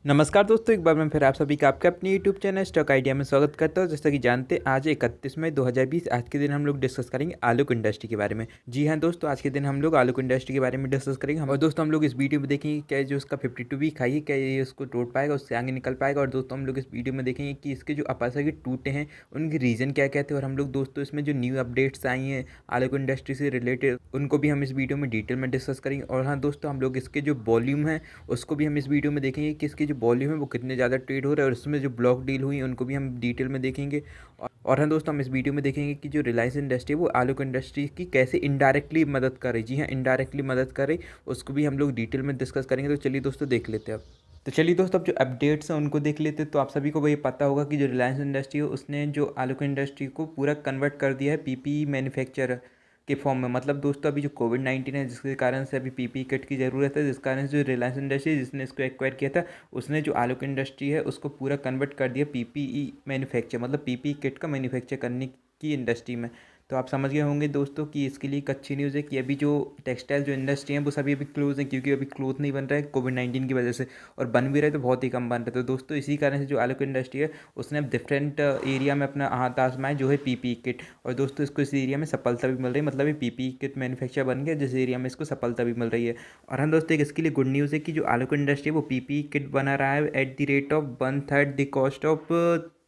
नमस्कार दोस्तों, एक बार मैं फिर आप सभी का आपके अपने यूट्यूब चैनल स्टॉक आइडिया में स्वागत करता हूं। जैसा कि जानते हैं, आज 31 मई 2020 आज के दिन हम लोग डिस्कस करेंगे आलोक इंडस्ट्री के बारे में। जी हां दोस्तों, आज के दिन हम लोग आलोक इंडस्ट्री के बारे में डिस्कस करेंगे। और दोस्तों हम लोग इस वीडियो में देखेंगे क्या जो उसका 52 वीक हाई है, क्या ये उसको तोड़ पाएगा, उससे आगे निकल पाएगा। और दोस्तों हम लोग इस वीडियो में देखेंगे कि इसके जो अपाचा के टूटे हैं उनके रीज़न क्या क्या थे। और हम लोग दोस्तों इसमें जो न्यू अपडेट्स आई हैं आलोक इंडस्ट्री से रिलेटेड उनको भी हम इस वीडियो में डिटेल में डिस्कस करेंगे। और हाँ दोस्तों, हम लोग इसके जो वॉल्यूम है उसको भी हम इस वीडियो में देखेंगे कि इसकी जो वॉल्यूम है वो कितने ज़्यादा ट्रेड हो रहा है, और इसमें जो ब्लॉक डील हुई उनको भी हम डिटेल में देखेंगे। और हाँ दोस्तों, हम इस वीडियो में देखेंगे कि जो रिलायंस इंडस्ट्री है वो आलोक इंडस्ट्री की कैसे इनडायरेक्टली मदद कर रही, जी हाँ इनडायरेक्टली मदद कर रही, उसको भी हम लोग डिटेल में डिस्कस करेंगे। तो चलिए दोस्तों देख लेते हैं अब। तो चलिए दोस्तों, अब जो अपडेट्स हैं उनको देख लेते हैं। तो आप सभी को वही पता होगा कि जो रिलायंस इंडस्ट्री है उसने जो आलोक इंडस्ट्री को पूरा कन्वर्ट कर दिया है पीपीई मैन्युफैक्चरर के फॉर्म में। मतलब दोस्तों अभी जो कोविड-19 है जिसके कारण से अभी पीपीई किट की ज़रूरत है, जिस कारण से जो रिलायंस इंडस्ट्री जिसने इसको एक्वायर किया था उसने जो आलोक इंडस्ट्री है उसको पूरा कन्वर्ट कर दिया पीपीई मैन्युफैक्चर, मतलब पीपीई किट का मैन्युफैक्चर करने की इंडस्ट्री में। तो आप समझ गए होंगे दोस्तों कि इसके लिए एक अच्छी न्यूज़ है कि अभी जो टेक्सटाइल जो इंडस्ट्री है वो सभी अभी क्लोज है, क्योंकि अभी क्लोथ नहीं बन रहा है कोविड-19 की वजह से, और बन भी रहे तो बहुत ही कम बन रहे। तो दोस्तों इसी कारण से जो आलोक इंडस्ट्री है उसने अब डिफरेंट एरिया में अपना हाथ आजमाया जो है पीपीई किट। और दोस्तों इसको इस एरिया में सफलता भी मिल रही है, मतलब ये पीपीई किट मैन्युफैक्चर बन गया जिस एरिया में इसको सफलता भी मिल रही है। और हम दोस्तों एक इसके लिए गुड न्यूज़ है कि जो आलोक इंडस्ट्री है वो पीपीई किट बना रहा है at the rate of 1/3 the cost of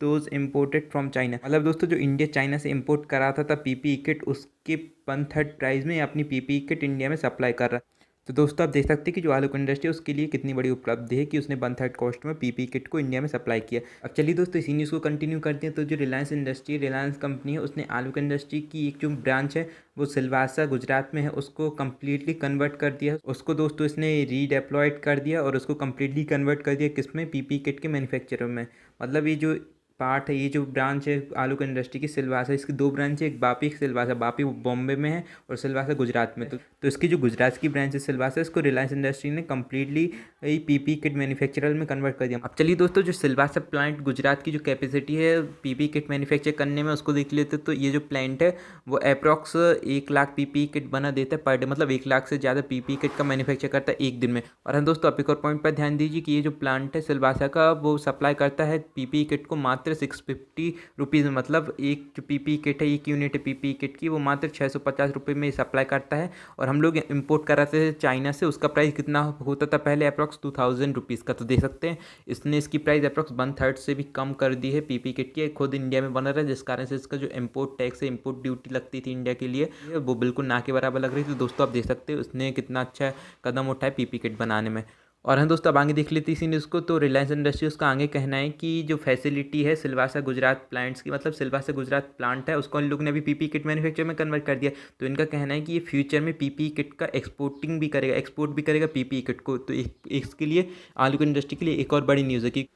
those imported from China. मतलब दोस्तों जो इंडिया चाइना से इम्पोर्ट करा था पीपीई किट, उसके 1/3 प्राइस में अपनी पीपीई किट इंडिया में सप्लाई कर रहा है। तो दोस्तों आप देख सकते हैं कि जो आलोक इंडस्ट्री है उसके लिए कितनी बड़ी उपलब्धि है कि उसने 1/3 कॉस्ट में पीपीई किट को इंडिया में सप्लाई किया। अब चलिए दोस्तों इसी न्यूज़ को कंटिन्यू करते हैं। तो जो रिलायंस इंडस्ट्री रिलायंस कंपनी है उसने आलोक इंडस्ट्री की एक जो ब्रांच है वो सिलवासा गुजरात में है उसको कम्प्लीटली कन्वर्ट कर दिया। उसको दोस्तों इसने रीडेप्लॉयड कर दिया और उसको कम्प्लीटली कन्वर्ट कर दिया किसमें, पीपीई किट के मैन्युफैक्चर में। मतलब ये जो पार्ट है, ये जो ब्रांच है आलोक इंडस्ट्री की सिलवासा, इसकी दो ब्रांच है, एक बापी एक सिलवासा। बापी बॉम्बे में है और सिलवासा गुजरात में। तो इसकी जो गुजरात की ब्रांच है सिलवासा, इसको रिलायंस इंडस्ट्री ने कम्प्लीटली पीपी किट मैन्युफैक्चरर में कन्वर्ट कर दिया। अब चलिए दोस्तों जो सिलवासा प्लांट गुजरात की जो कैपेसिटी है पीपी किट मैन्युफैक्चर करने में उसको देख लेते। तो ये जो प्लांट है वो अप्रॉक्स 1 लाख पीपी किट बना देता है पर डे, मतलब 1 लाख से ज़्यादा पीपी किट का मैन्युफैक्चर करता है एक दिन में। और हम दोस्तों आप एक और पॉइंट पर ध्यान दीजिए कि ये जो प्लांट है सिलवासा का वो सप्लाई करता है पीपी किट को मात्र 650 रुपीज़ में। मतलब एक जो पीपी किट है, एक यूनिट है पीपी किट की, वो मात्र 650 रुपये में सप्लाई करता है। और हम लोग इंपोर्ट कराते थे चाइना से, उसका प्राइस कितना होता था पहले, अप्रॉक्स 2000 रुपीज़ का। तो देख सकते हैं इसने इसकी प्राइस अप्रॉक्स 1/3 से भी कम कर दी है पीपी किट की। खुद इंडिया में बना रहा है जिस कारण से इसका जो इम्पोर्ट टैक्स है, इम्पोर्ट ड्यूटी लगती थी इंडिया के लिए, वो बिल्कुल ना के बराबर लग रही थी। तो दोस्तों आप देख सकते हैं उसने कितना अच्छा कदम उठाया पीपी किट बनाने में। और हम दोस्तों अब आगे देख लेते हैं इसी न्यूज़ को। तो रिलायंस इंडस्ट्रीज़ का आगे कहना है कि जो फैसिलिटी है सिलवासा गुजरात प्लांट्स की, मतलब सिलवासा गुजरात प्लांट है उसको इन लोग ने अभी पीपी किट मैन्युफैक्चर में कन्वर्ट कर दिया। तो इनका कहना है कि ये फ्यूचर में पीपी किट का एक्सपोर्ट भी करेगा पीपी किट को। तो इसके लिए आलोक इंडस्ट्री के लिए एक और बड़ी न्यूज़ है कि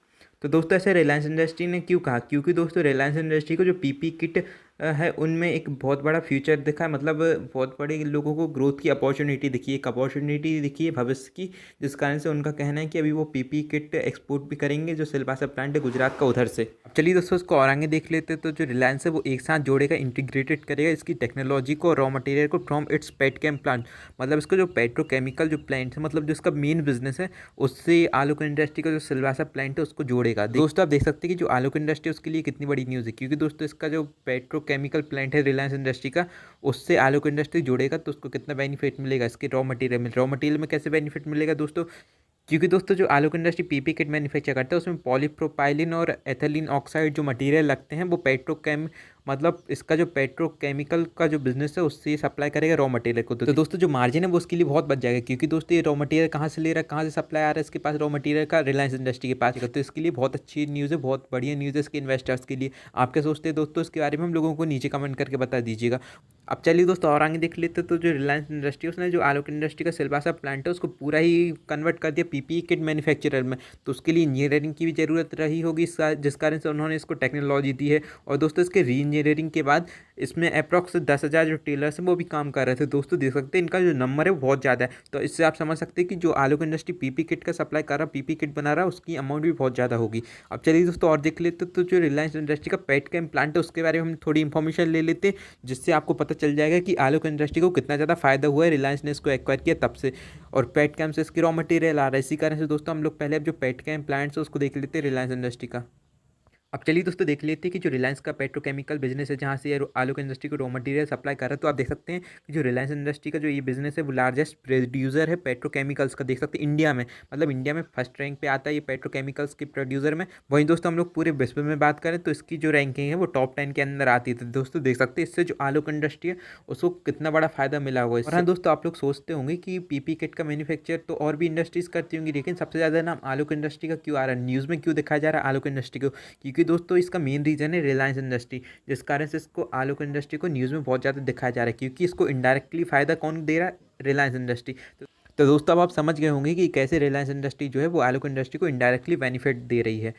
तो दोस्तों ऐसे रिलायंस इंडस्ट्री ने क्यों कहा, क्योंकि दोस्तों रिलायंस इंडस्ट्री को जो पीपी किट है उनमें एक बहुत बड़ा फ्यूचर दिखा है, मतलब बहुत बड़े लोगों को ग्रोथ की अपॉर्चुनिटी दिखी है, एक अपॉर्चुनिटी दिखी है भविष्य की, जिस कारण से उनका कहना है कि अभी वो पीपी किट एक्सपोर्ट भी करेंगे जो सिलवासा प्लांट है गुजरात का उधर से। अब चलिए दोस्तों उसको और आगे देख लेते हैं। तो जो रिलायंस है वो एक साथ जोड़ेगा, इंटीग्रेटेड करेगा इसकी टेक्नोलॉजी को, रॉ मटेरियल को फ्रॉम इट्स पेटकेम प्लांट। मतलब इसका जो पेट्रोकेमिकल जो प्लांट है, मतलब जो इसका मेन बिजनेस है, उससे आलोक इंडस्ट्री का जो सिलवासा प्लांट है उसको जोड़ेगा। दोस्तों आप देख सकते हैं कि जो आलोक इंडस्ट्री है उसके लिए कितनी बड़ी न्यूज़ है, क्योंकि दोस्तों इसका जो पेट्रोकेमिकल प्लांट है रिलायंस इंडस्ट्री का, उससे आलोक इंडस्ट्री जुड़ेगा तो उसको कितना बेनिफिट मिलेगा इसके रॉ मटेरियल में कैसे बेनिफिट मिलेगा दोस्तों, क्योंकि दोस्तों जो आलोक इंडस्ट्री पीपी किट मैन्युफैक्चर करता है उसमें पॉलीप्रोपाइलिन और एथिलीन ऑक्साइड जो मटेरियल लगते हैं वो पेट्रोकेम, मतलब इसका जो पेट्रोकेमिकल का जो बिजनेस है उससे सप्लाई करेगा रॉ मटेरियल को। तो दोस्तों जो मार्जिन है वो उसके लिए बहुत बच जाएगा, क्योंकि दोस्तों ये रॉ मटेरियल कहाँ से ले रहा है, कहाँ से सप्लाई आ रहा है इसके पास रॉ मटेरियल का, रिलायंस इंडस्ट्री के पास। तो इसके लिए बहुत अच्छी न्यूज़ है, बहुत बढ़िया न्यूज़ है इसके इन्वेस्टर्स के लिए। आप क्या सोचते हैं दोस्तों इसके बारे में, हम लोगों को नीचे कमेंट करके बता दीजिएगा। अब चलिए दोस्तों और आगे देख लेते। तो जो रिलायंस इंडस्ट्री उसने जो आलोक इंडस्ट्री का सिलवासा प्लांट है उसको पूरा ही कन्वर्ट कर दिया पीपीई किट मैन्युफैक्चरर में। तो उसके लिए इंजीनियरिंग की भी ज़रूरत रही होगी जिस कारण से उन्होंने इसको टेक्नोलॉजी दी है। और दोस्तों इसके री इंजीनियरिंग के बाद इसमें अप्रॉक्स 10,000 जो टेलर्स हैं वो भी काम कर रहे थे। दोस्तों देख सकते हैं इनका जो नंबर है वो बहुत ज़्यादा है। तो इससे आप समझ सकते हैं कि जो आलोक इंडस्ट्री पीपी किट का सप्लाई कर रहा है, पीपी किट बना रहा है, उसकी अमाउंट भी बहुत ज़्यादा होगी। अब चलिए दोस्तों और देख लेते हैं, तो जो रिलायंस इंडस्ट्री का पेट का इम्प्लांट है उसके बारे में हम थोड़ी इन्फॉर्मेशन ले लेते हैं, जिससे आपको पता चल जाएगा कि आलोक इंडस्ट्री को कितना ज़्यादा फायदा हुआ है रिलायंस ने इसको एक्वायर किया तब से। और पेट कैम से इसकी रॉ मटेरियल आ रहा है। इसी कारण से दोस्तों हम लोग पहले अब जो पेट कैम प्लांट्स है उसको देख लेते हैं रिलायंस इंडस्ट्री का। अब चलिए दोस्तों देख लेते हैं कि जो रिलायंस का पेट्रोकेमिकल बिजनेस है, जहाँ से ये आलोक इंडस्ट्री को रॉ मटेरियल सप्लाई कर रहा है। तो आप देख सकते हैं कि जो रिलायंस इंडस्ट्री का जो ये बिजनेस है वो लार्जेस्ट प्रोड्यूसर है पेट्रोकेमिकल्स का। देख सकते हैं इंडिया में, मतलब इंडिया में फर्स्ट रैंक पे आता है ये पेट्रोकेमिकल्स के प्रोड्यूसर में। वहीं दोस्तों हम लोग पूरे विश्व में बात करें तो इसकी जो रैंकिंग है वो टॉप 10 के अंदर आती है। तो दोस्तों देख सकते हैं इससे जो आलोक इंडस्ट्री है उसको कितना बड़ा फायदा मिला हुआ है। और हाँ दोस्तों, आप लोग सोचते होंगे कि पीपी किट का मैन्युफैक्चर तो और भी इंडस्ट्रीज करती होंगी, लेकिन सबसे ज़्यादा नाम आलोक इंडस्ट्री का क्यों आ रहा है, न्यूज़ में क्यों दिखाया जा रहा है आलोक इंडस्ट्री को? क्योंकि दोस्तों इसका मेन रीज़न है रिलायंस इंडस्ट्री, जिस कारण से इसको आलोक इंडस्ट्री को न्यूज़ में बहुत ज़्यादा दिखाया जा रहा है, क्योंकि इसको इनडायरेक्टली फ़ायदा कौन दे रहा है? रिलायंस इंडस्ट्री। तो दोस्तों अब आप समझ गए होंगे कि कैसे रिलायंस इंडस्ट्री जो है वो आलोक इंडस्ट्री को इनडायरेक्टली बेनिफिट दे रही है।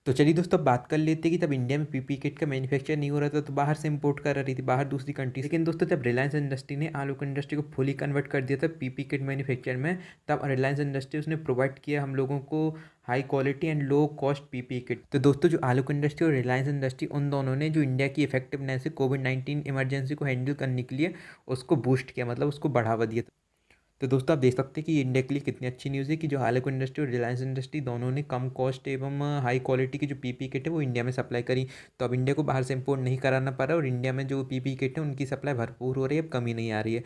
तो चलिए दोस्तों अब बात कर लेते हैं कि तब इंडिया में पीपी किट का मैन्युफैक्चर नहीं हो रहा था तो बाहर से इंपोर्ट कर रही थी, बाहर दूसरी कंट्री। लेकिन दोस्तों जब रिलायंस इंडस्ट्री ने आलोक इंडस्ट्री को फुली कन्वर्ट कर दिया था पीपी किट मैन्युफैक्चर में, तब रिलायंस इंडस्ट्री उसने प्रोवाइड किया हम लोगों को high quality and low cost PP kit. तो दोस्तों जो आलोक इंडस्ट्री और रिलायंस इंडस्ट्री उन दोनों ने जो इंडिया की इफेक्टिवनेस है कोविड-19 इमरजेंसी को हैंडल करने के लिए उसको बूस्ट किया, मतलब उसको बढ़ावा दिया। तो दोस्तों आप देख सकते हैं कि ये इंडिया के लिए कितनी अच्छी न्यूज़ है कि जो आलोक इंडस्ट्री और रिलायंस इंडस्ट्री दोनों ने कम कॉस्ट एवं हाई क्वालिटी की जो पीपी किट है वो इंडिया में सप्लाई करी। तो अब इंडिया को बाहर से इंपोर्ट नहीं कराना पड़ रहा और इंडिया में जो पीपी किट है उनकी सप्लाई भरपूर हो रही है, अब कमी नहीं आ रही है।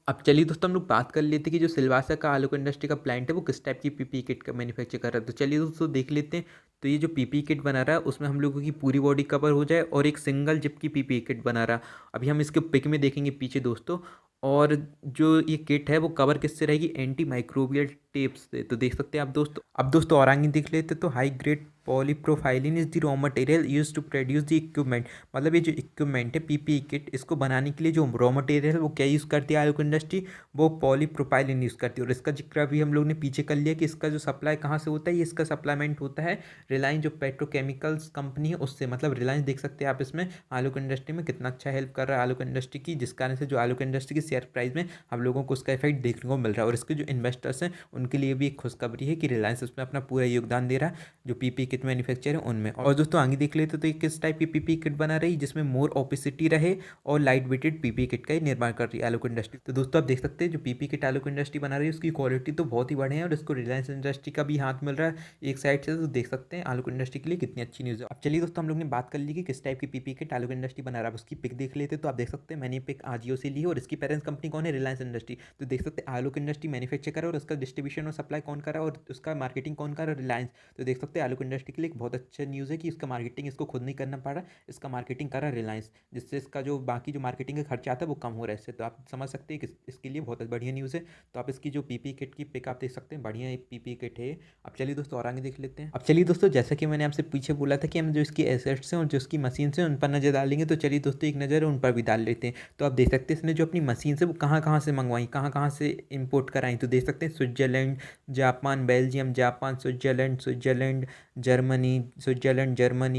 अब चलिए दोस्तों हम लोग बात कर लेते हैं कि जो सिलवासा का आलोक इंडस्ट्री का प्लांट है वो किस टाइप की पीपी किट का मैन्युफैक्चर कर रहा है। तो चलिए दोस्तों देख लेते हैं। तो ये जो पीपी किट बना रहा है उसमें हम लोगों की पूरी बॉडी कवर हो जाए और एक सिंगल जिप की पीपी किट बना रहा है। अभी हम इसके पिक में देखेंगे पीछे दोस्तों। और जो ये किट है वो कवर किससे रहेगी? एंटी माइक्रोबियल टेप से। तो देख सकते हैं आप दोस्तों। अब दोस्तों और आगे देख लेते तो high grade polypropylene is the raw material use to produce the equipment. मतलब ये जो इक्विपमेंट है पीपी किट, इसको बनाने के लिए जो रॉ मटेरियल है वो क्या यूज़ करती है आलोक इंडस्ट्री? वो पॉलीप्रोपाइलिन यूज़ करती है। और इसका जिक्र अभी हम लोग ने पीछे कर लिया कि इसका जो सप्लाई कहाँ से होता है, ये इसका सप्लाईमेंट होता है रिलायंस जो पेट्रोकेमिकल्स कंपनी है उससे। मतलब रिलायंस देख सकते हैं आप इसमें आलोक इंडस्ट्री में कितना अच्छा हेल्प कर रहा है आलोक इंडस्ट्री की, जिस कारण से जो आलोक इंडस्ट्री की शेयर प्राइस में हम लोगों को उसका इफेक्ट देखने को मिल रहा है। और इसके जो इन्वेस्टर्स हैं उनके लिए भी एक खुशखबरी है कि रिलायंस उसमें अपना पूरा योगदान दे रहा है जो पीपी किट मैन्युफैक्चर है उनमें। और दोस्तों आगे देख लेते तो ये किस टाइप की पीपी किट बना रही है जिसमें मोर ओपेसिटी रहे और लाइट वेटेड पीपी किट का ही निर्माण कर रही है आलोक इंडस्ट्री। तो दोस्तों आप देख सकते हैं जो पीपी किट आलोक इंडस्ट्री बना रही है उसकी क्वालिटी तो बहुत ही बढ़िया है और इसको रिलायंस इंडस्ट्री का भी हाथ मिल रहा है एक साइड से। तो देख सकते हैं आलोक इंडस्ट्री के लिए कितनी अच्छी न्यूज़ है। अब चलिए दोस्तों हम लोग ने बात कर ली कि किस टाइप की पीपी किट आलोक इंडस्ट्री बना रहा है, उसकी पिक देख लेते तो आप देख सकते हैं मैंने पिक आजियो से ली है और इसकी पेरेंट्स कंपनी कौन है? रिलायंस इंडस्ट्री। तो देख सकते हैं आलोक इंडस्ट्री मैन्युफैक्चर कर रहा है और उसका डिस्ट्रीब्यूशन और सप्लाई कौन कर रहा है और उसका मार्केटिंग कौन कर रहा है? रिलायंस। तो देख सकते हैं आलोक इंडस्ट्री के लिए एक बहुत अच्छा न्यूज़ है कि इसका मार्केटिंग इसको खुद नहीं करना पड़ रहा, इसका मार्केटिंग कर रहा है रिलायंस, जिससे इसका जो बाकी जो मार्केटिंग का खर्चा आता है वो कम हो रहा है इससे। तो आप समझ सकते हैं कि इसके लिए बहुत बढ़िया न्यूज़ है। तो आप इसकी जो पीपी किट की पिक आप देख सकते हैं, बढ़िया एक पीपी किट है। अब चलिए दोस्तों और आगे देख लेते हैं। अब चलिए दोस्तों जैसा कि मैंने आपसे पीछे बोला था कि हम जो इसकी एसेट्स हैं और जो इसकी मशीन हैं उन पर नज़र डालेंगे, तो चलिए दोस्तों एक नज़र उन पर भी डाल लेते हैं। तो आप देख सकते हैं इसने जो अपनी मशीन है वो कहाँ कहाँ से मंगवाई, कहाँ कहाँ से इंपोर्ट कराई। तो देख सकते हैं Switzerland, Japan, Belgium, Japan, Switzerland, Switzerland, Germany,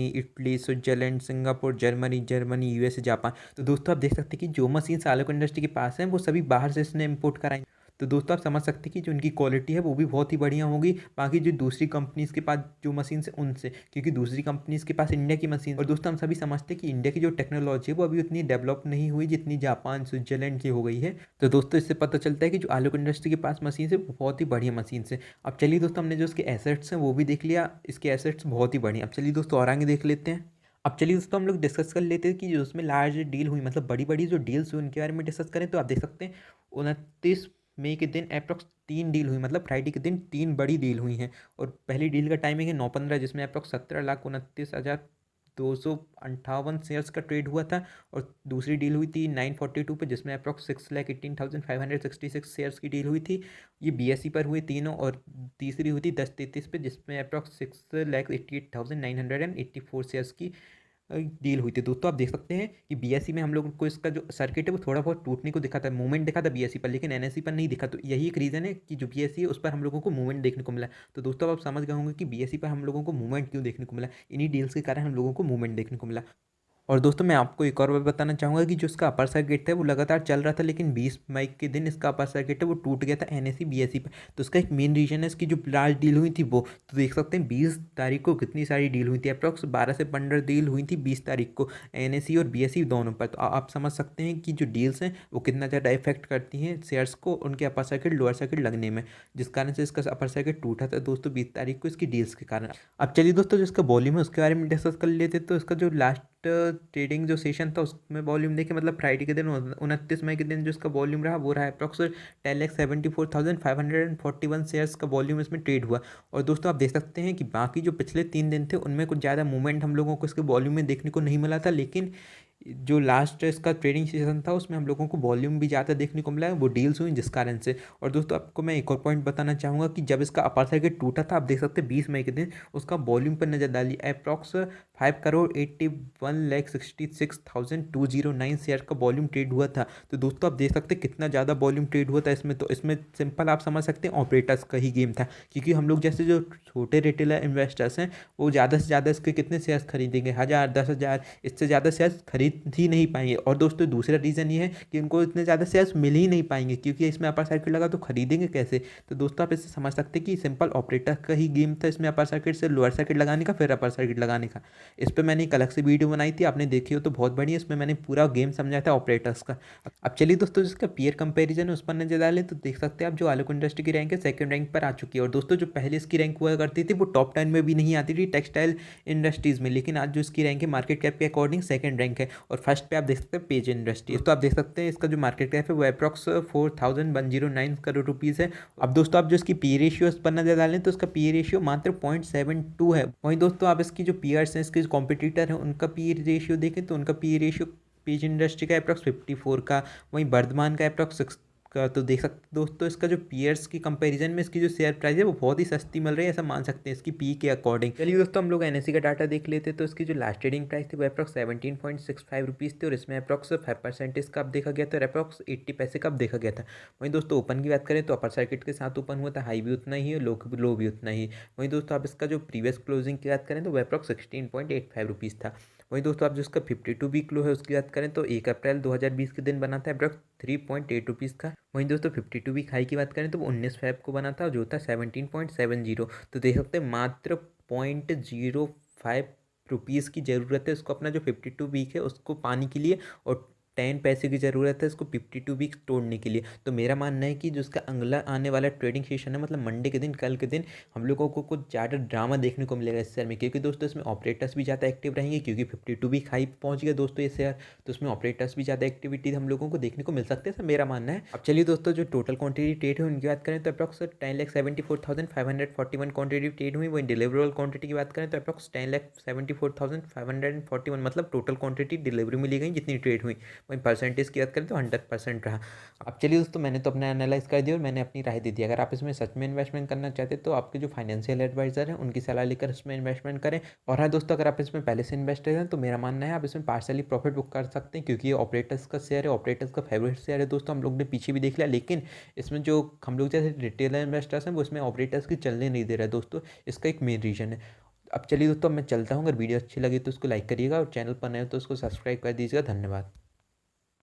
Italy, Switzerland, Singapore, Germany, USA, Japan. तो दोस्तों आप देख सकते हैं कि जो मशीन आलोक इंडस्ट्री के पास हैं वो सभी बाहर से इसने इंपोर्ट कराई। तो दोस्तों आप समझ सकते हैं कि जो उनकी क्वालिटी है वो भी बहुत ही बढ़िया होगी बाकी जो दूसरी कंपनीज़ के पास जो मशीन है उनसे, क्योंकि दूसरी कंपनीज़ के पास इंडिया की मशीन। और दोस्तों हम सभी समझते हैं कि इंडिया की जो टेक्नोलॉजी है वो अभी उतनी डेवलप नहीं हुई जितनी जापान, स्विट्जरलैंड की हो गई है। तो दोस्तों इससे पता चलता है कि जो आलोक इंडस्ट्री के पास मशीन है वो बहुत ही बढ़िया मशीन है। अब चलिए दोस्तों हमने जो इसके एसेट्स हैं वो भी देख लिया, इसके एसेट्स बहुत ही बढ़िया। अब चलिए दोस्तों और आगे देख लेते हैं। अब चलिए दोस्तों हम लोग डिस्कस कर लेते हैं कि जो उसमें लार्ज डील हुई, मतलब बड़ी बड़ी जो डील्स हुई उनके बारे में डिस्कस करें। तो आप देख सकते हैं 29 मई के दिन अप्रॉक्स 3 डील हुई, मतलब फ्राइडे के दिन 3 बड़ी डील हुई हैं। और पहली डील का टाइमिंग है 9/15 जिसमें अप्रॉक्स 17,29,258 शेयर्स का ट्रेड हुआ था। और दूसरी डील हुई थी 9/42 पे जिसमें अप्रॉक्स 6,18,566 शेयर्स की डील हुई थी। ये बीएसई पर हुई तीनों। और तीसरी हुई थी 10/33 पे जिसमें अप्रॉक्स 6,88,984 शेयर्स की डील हुई थी। दोस्तों आप देख सकते हैं कि बीएसई में हम लोग को इसका जो सर्किट है वो थोड़ा बहुत टूटने को दिखा था, मूवमेंट दिखा था बीएसई पर, लेकिन एनएसई पर नहीं दिखा। तो यही एक रीज़न है कि जो बीएसई है उस पर हम लोगों को मूवमेंट देखने को मिला। तो दोस्तों आप समझ गए होंगे कि बीएसई पर हम लोगों को मूवमेंट क्यों देखने को मिला, इन्हीं डील्स के कारण हम लोगों को मूवमेंट देखने को मिला। और दोस्तों मैं आपको एक और बात बताना चाहूँगा कि जो इसका अपर सर्किट है वो लगातार चल रहा था, लेकिन 20 मई के दिन इसका अपर सर्किट है वो टूट गया था एनएसई बीएसई पे। तो इसका एक मेन रीज़न है इसकी जो लास्ट डील हुई थी वो, तो देख सकते हैं 20 तारीख को कितनी सारी डील हुई थी, अप्रॉक्स 12 से 15 डील हुई थी 20 तारीख को एनएसई और बीएसई दोनों पर। तो आप समझ सकते हैं कि जो डील्स हैं वो कितना ज़्यादा इफेक्ट करती हैं शेयर्स को उनके अपर सर्किट लोअर सर्किट लगने में, जिस कारण से इसका अपर सर्किट टूटा था दोस्तों 20 तारीख को इसकी डील्स के कारण। अब चलिए दोस्तों जो इसका वॉल्यूम है उसके बारे में डिस्कस कर लेते। तो इसका जो लास्ट ट्रेडिंग जो सेशन था उसमें वॉल्यूम देखिए, मतलब फ्राइडे के दिन 29 मई के दिन जो इसका वॉल्यूम रहा वो रहा अप्रॉक्स 10,74,541 शेयर्स का वॉल्यूम इसमें ट्रेड हुआ। और दोस्तों आप देख सकते हैं कि बाकी जो पिछले 3 दिन थे उनमें कुछ ज़्यादा मूवमेंट हम लोगों को इसके वॉल्यूम में देखने को नहीं मिला था, लेकिन जो लास्ट इसका ट्रेडिंग सेशन था उसमें हम लोगों को वॉल्यूम भी ज़्यादा देखने को मिला है, वो डील्स हुई जिस कारण से। और दोस्तों आपको मैं एक और पॉइंट बताना चाहूँगा कि जब इसका अपर सर्किट टूटा था, आप देख सकते हैं 20 मई के दिन उसका वॉल्यूम पर नज़र डालिए, अप्रॉक्स 5,81,66,209 शेयर का वॉल्यूम ट्रेड हुआ था। तो दोस्तों आप देख सकते हैं कितना ज़्यादा वॉल्यूम ट्रेड हुआ था इसमें। तो इसमें सिंपल आप समझ सकते हैं ऑपरेटर्स का ही गेम था, क्योंकि हम लोग जैसे जो छोटे रिटेलर इन्वेस्टर्स हैं वो ज़्यादा से ज़्यादा इसके कितने शेयर्स खरीदेंगे, 1,000 10,000, इससे ज़्यादा शेयर्स खरीद ही नहीं पाएंगे। और दोस्तों दूसरा रीज़न ये है कि उनको इतने ज़्यादा शेयर्स मिल ही नहीं पाएंगे, क्योंकि इसमें अपर सर्किट लगा तो खरीदेंगे कैसे। तो दोस्तों आप इससे समझ सकते हैं कि सिंपल ऑपरेटर का ही गेम था इसमें, अपर सर्किट से लोअर सर्किट लगाने का, फिर अपर सर्किट लगाने का। इस पर मैंने एक अलग से वीडियो बनाई थी, आपने देखी हो तो बहुत बढ़िया, इसमें मैंने पूरा गेम समझाया था ऑपरेटर्स का। अब चलिए दोस्तों जिसका पीयर कंपैरिजन है उस पर नजर डालें तो देख सकते हैं आप जो आलोक इंडस्ट्री की रैंक है सेकंड रैंक पर आ चुकी है। और दोस्तों जो पहले इसकी रैंक हुआ करती थी वो टॉप 10 में भी नहीं आती थी टेक्सटाइल इंडस्ट्रीज में, लेकिन आज जो इसकी रैंक है मार्केट कैप के अकॉर्डिंग सेकंड रैंक है। और फर्स्ट पे आप देख सकते हैं पेज इंडस्ट्री, तो आप देख सकते हैं इसका जो मार्केट कैप है वो अप्रॉक्स 4,109 करोड़ रुपीज़ है। अब दोस्तों आप जो इसकी पी रेशियो पर नजर डालें तो इसका पी रेशियो मात्र 0.72 है। वहीं दोस्तों आप इसकी जो पीयर्स हैं, इसके जो कॉम्पिटिटर हैं, उनका पी रेशियो देखें तो उनका पी रेशियो पेज इंडस्ट्री का अप्रॉक्स 54 का, वहीं वर्धमान का अप्रॉक्स 6 का। तो देख सकते दोस्तों इसका जो पीयर्स की कंपैरिजन में इसकी जो शेयर प्राइस है वो बहुत ही सस्ती मिल रही है, ऐसा मान सकते हैं इसकी पी के अकॉर्डिंग। चलिए दोस्तों हम लोग एनएससी का डाटा देख लेते हैं। तो इसकी जो लास्ट ट्रेडिंग प्राइस थी वो अप्रॉक्स 17.65 रुपीज़ थी, और इसमें अप्रॉक्स 5% का अब देखा गया था और अप्रॉक्स 80 पैसे का अब देखा गया था। वहीं दोस्तों ओपन की बात करें तो अपर सर्किट के साथ ओपन हुआ था, हाई भी उतना ही है, लो भी उतना ही। वहीं दोस्तों आप इसका जो प्रीवियस क्लोजिंग की बात करें तो वो अप्रॉक्स 16.85 रुपीज़ था। वहीं दोस्तों आप जो इसका 52 वीक लो है उसकी बात करें तो 1 अप्रैल 2020 के दिन बना था अप्रॉक्स 3.8 रुपीज़ का। वहीं दोस्तों 52 वीक हाई की बात करें तो वो 19 फेब को बना था जो था 17.70। तो देख सकते हैं मात्र 0.05 रुपीज़ की ज़रूरत है उसको अपना जो 52 वीक है उसको पाने के लिए, और 10 पैसे की ज़रूरत है इसको 52 वीक्स तोड़ने के लिए। तो मेरा मानना है कि जो इसका अगला आने वाला ट्रेडिंग सेशन है, मतलब मंडे के दिन, कल के दिन, हम लोगों को कुछ ज़्यादा ड्रामा देखने को मिलेगा इस शेयर में, क्योंकि दोस्तों इसमें ऑपरेटर्स भी ज़्यादा एक्टिव रहेंगे, क्योंकि 52 वीक हाई पहुंच गया दोस्तों ये शेयर, तो उसमें ऑपरेटर्स भी ज़्यादा एक्टिविटी हम लोगों को देखने को मिल सकते हैं, ऐसा मेरा मानना है। अब चलिए दोस्तों जो टोटल क्वांटिटी ट्रेड है उनकी बात करें तो अप्रॉक्स 10,74,541 क्वांटिटी ट्रेड हुई। वहीं डिलीवरेबल क्वांटिटी की बात करें तो अप्रॉक्स 10,74,541, मतलब टोटल क्वांटिटी डिलीवरी मिली गई जितनी ट्रेड हुई। वहीं परसेंटेज की बात करें तो 100% रहा। अब चलिए दोस्तों मैंने तो अपना एनालाइज कर दिया और मैंने अपनी राय दे दी। अगर आप इसमें सच में इन्वेस्टमेंट करना चाहते हैं तो आपके जो फाइनेंशियल एडवाइजर हैं उनकी सलाह लेकर इसमें इन्वेस्टमेंट करें। और हाँ दोस्तों अगर आप इसमें पहले से इन्वेस्टर हैं तो मेरा मानना है आप इसमें पार्सली प्रॉफिट बुक कर सकते हैं, क्योंकि ये ऑपरेटर्स का शेयर है, ऑपरेटर्स का फेवरेट शेयर है दोस्तों, हम लोग ने पीछे भी देख लिया। लेकिन इसमें जो हम लोग जैसे रिटेलर इन्वेस्टर्स हैं वो इसमें ऑपरेटर्स की चलने नहीं दे रहा है दोस्तों, इसका एक मेन रीज़न है। अब चलिए दोस्तों मैं चलता हूँ, अगर वीडियो अच्छी लगी तो उसको लाइक करिएगा और चैनल पर नए हो तो उसको सब्सक्राइब कर दीजिएगा। धन्यवाद।